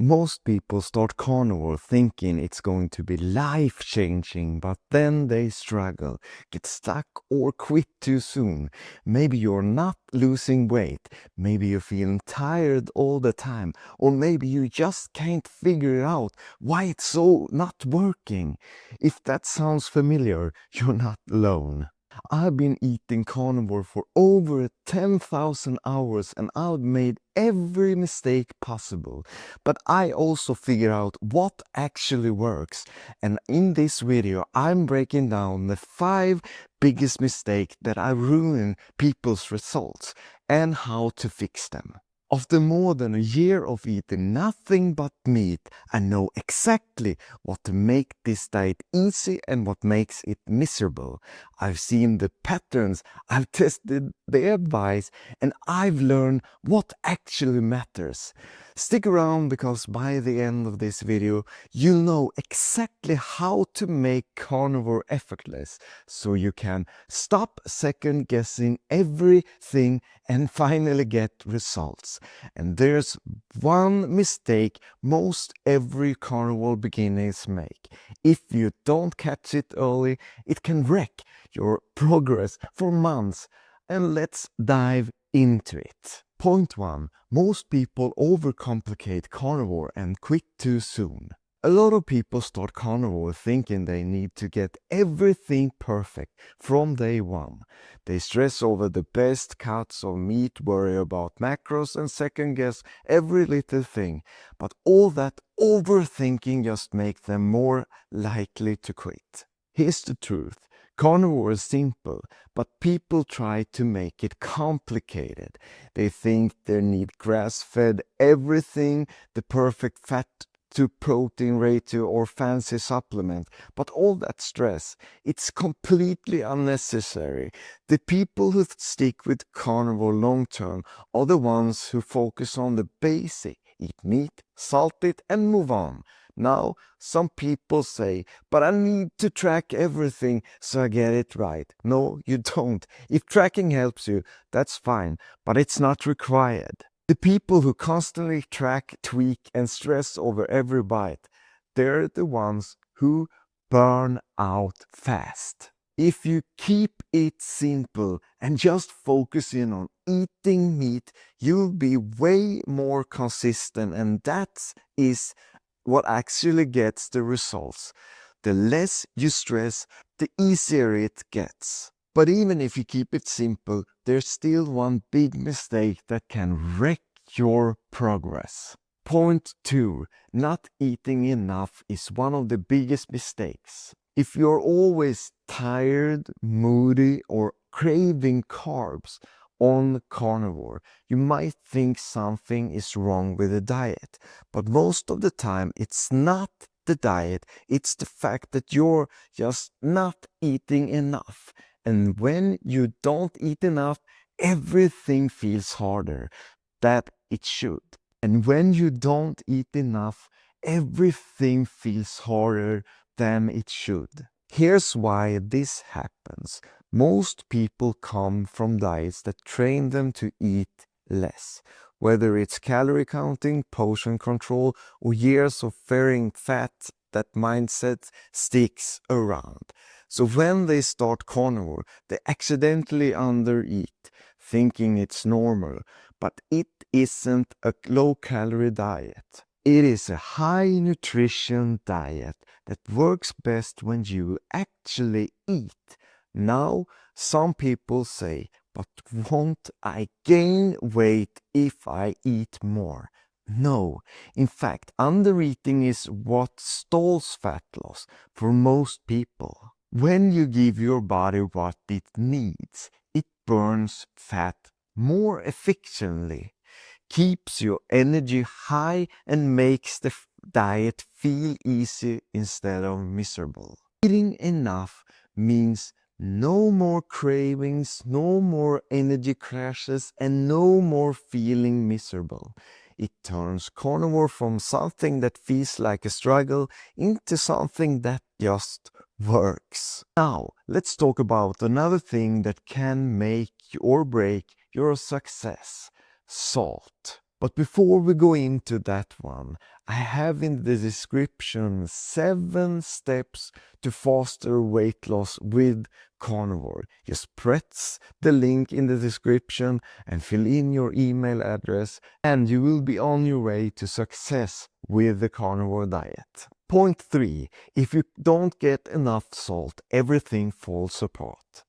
Most people start carnivore thinking it's going to be life-changing, but then they struggle, get stuck, or quit too soon. Maybe you're not losing weight, maybe you're feeling tired all the time, or maybe you just can't figure out why it's so not working. If that sounds familiar, you're not alone. I've been eating carnivore for over 10,000 hours and I've made every mistake possible. But I also figure out what actually works. And in this video, I'm breaking down the 5 biggest mistakes that are ruining people's results and how to fix them. After more than a year of eating nothing but meat, I know exactly what to make this diet easy and what makes it miserable. I've seen the patterns, I've tested the advice, and I've learned what actually matters. Stick around because by the end of this video, you'll know exactly how to make carnivore effortless, so you can stop second guessing everything and finally get results. And there's one mistake most every carnivore beginners make. If you don't catch it early, it can wreck your progress for months. And let's dive into it. Point 1. Most people overcomplicate carnivore and quit too soon. A lot of people start carnivore thinking they need to get everything perfect from day one. They stress over the best cuts of meat, worry about macros, and second guess every little thing. But all that overthinking just makes them more likely to quit. Here's the truth. Carnivore is simple, but people try to make it complicated. They think they need grass-fed everything, the perfect fat to protein ratio or fancy supplement, but all that stress, it's completely unnecessary. The people who stick with carnivore long term are the ones who focus on the basic, eat meat, salt it, and move on. Now, some people say, but I need to track everything so I get it right. No, you don't. If tracking helps you, that's fine, but it's not required. The people who constantly track, tweak, and stress over every bite, they're the ones who burn out fast. If you keep it simple and just focus in on eating meat, you'll be way more consistent, and that is what actually gets the results. The less you stress, the easier it gets. But even if you keep it simple, there's still one big mistake that can wreck your progress. Point 2. Not eating enough is one of the biggest mistakes. If you're always tired, moody, or craving carbs on carnivore, you might think something is wrong with the diet. But most of the time, it's not the diet, it's the fact that you're just not eating enough. And when you don't eat enough, everything feels harder than it should. And when you don't eat enough, everything feels harder than it should. Here's why this happens. Most people come from diets that train them to eat less. Whether it's calorie counting, portion control, or years of fearing fat, that mindset sticks around. So when they start carnivore, they accidentally undereat, thinking it's normal. But it isn't a low-calorie diet. It is a high-nutrition diet that works best when you actually eat. Now, some people say, but won't I gain weight if I eat more? No, in fact, undereating is what stalls fat loss for most people. When you give your body what it needs, it burns fat more efficiently, keeps your energy high, and makes the diet feel easy instead of miserable. Eating enough means no more cravings, no more energy crashes, and no more feeling miserable. It turns carnivore from something that feels like a struggle into something that just works. Now, let's talk about another thing that can make or break your success: salt. But before we go into that one, I have in the description 7 steps to faster weight loss with Carnivore. Just press the link in the description and fill in your email address, and you will be on your way to success with the Carnivore diet. Point 3. If you don't get enough salt, everything falls apart.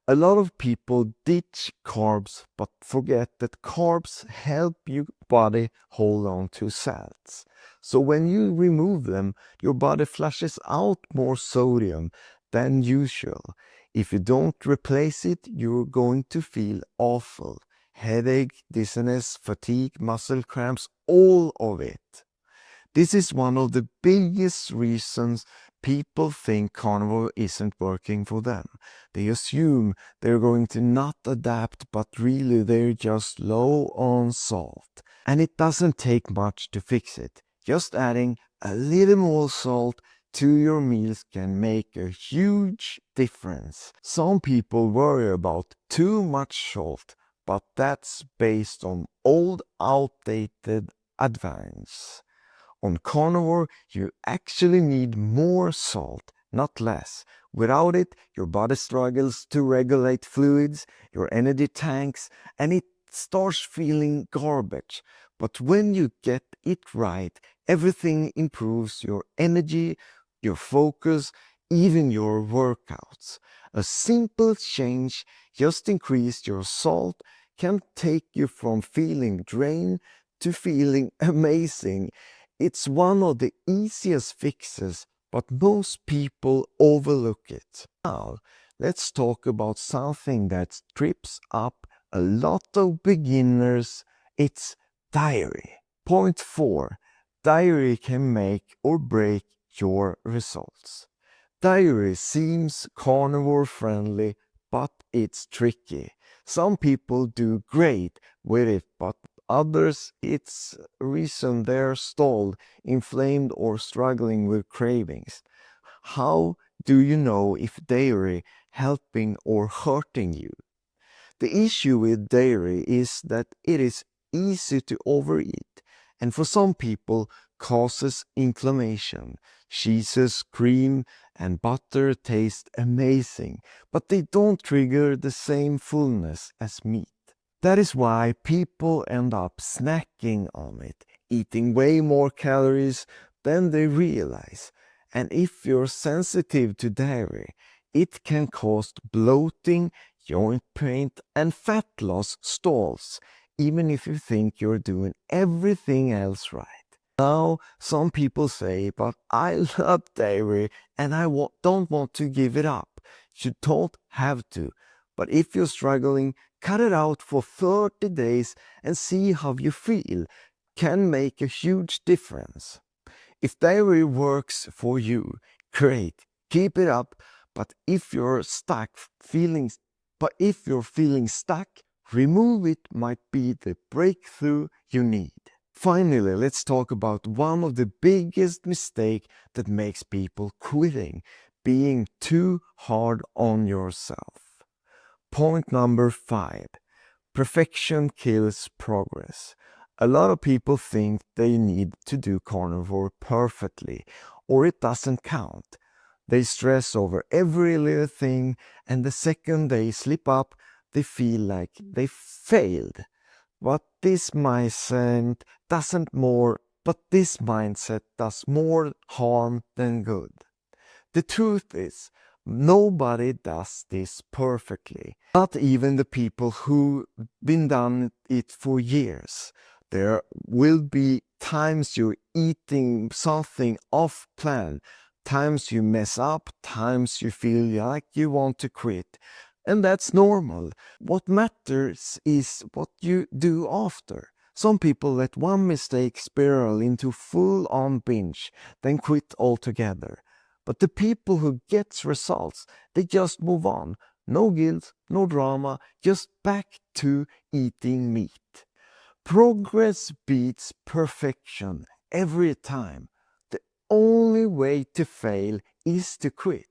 A lot of people ditch carbs but forget that carbs help your body hold on to salts. So when you remove them, your body flushes out more sodium than usual. If you don't replace it, you're going to feel awful. Headache, dizziness, fatigue, muscle cramps, all of it. This is one of the biggest reasons people think carnivore isn't working for them. They assume they're going to not adapt, but really they're just low on salt. And it doesn't take much to fix it. Just adding a little more salt to your meals can make a huge difference. Some people worry about too much salt, but that's based on old, outdated advice. On carnivore, you actually need more salt, not less. Without it, your body struggles to regulate fluids, your energy tanks, and it starts feeling garbage. But when you get it right, everything improves: your energy, your focus, even your workouts. A simple change, just increase your salt, can take you from feeling drained to feeling amazing. It's one of the easiest fixes, but most people overlook it. Now, let's talk about something that trips up a lot of beginners. It's diary. Point 4. Diary can make or break your results. Diary seems carnivore friendly, but it's tricky. Some people do great with it, but others, it's reason they're stalled, inflamed, or struggling with cravings. How do you know if dairy helping or hurting you? The issue with dairy is that it is easy to overeat, and for some people causes inflammation. Cheeses, cream, and butter taste amazing, but they don't trigger the same fullness as meat. That is why people end up snacking on it, eating way more calories than they realize. And if you're sensitive to dairy, it can cause bloating, joint pain, and fat loss stalls, even if you think you're doing everything else right. Now, some people say, but I love dairy and I don't want to give it up. You don't have to. But if you're struggling, cut it out for 30 days and see how you feel. Can make a huge difference. If dairy works for you, great, keep it up. But if you're feeling stuck, remove it might be the breakthrough you need. Finally, let's talk about one of the biggest mistakes that makes people quitting: being too hard on yourself. Point number 5. Perfection kills progress. A lot of people think they need to do carnivore perfectly, or it doesn't count. They stress over every little thing, and the second they slip up, they feel like they failed. But this mindset does more harm than good. The truth is, nobody does this perfectly. Not even the people who've been done it for years. There will be times you're eating something off plan, times you mess up, times you feel like you want to quit. And that's normal. What matters is what you do after. Some people let one mistake spiral into full-on binge, then quit altogether. But the people who get results, they just move on. No guilt, no drama, just back to eating meat. Progress beats perfection every time. The only way to fail is to quit.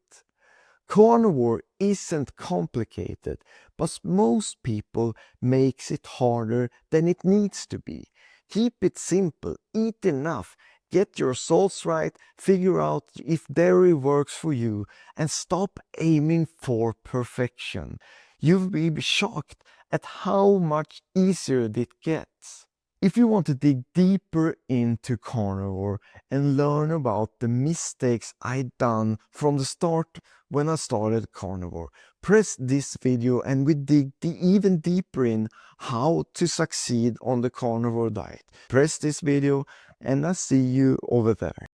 Carnivore isn't complicated, but most people makes it harder than it needs to be. Keep it simple, eat enough, get your salts right, figure out if dairy works for you, and stop aiming for perfection. You'll be shocked at how much easier it gets. If you want to dig deeper into carnivore and learn about the mistakes I'd done from the start when I started carnivore, press this video and we dig even deeper in how to succeed on the carnivore diet. Press this video and I'll see you over there.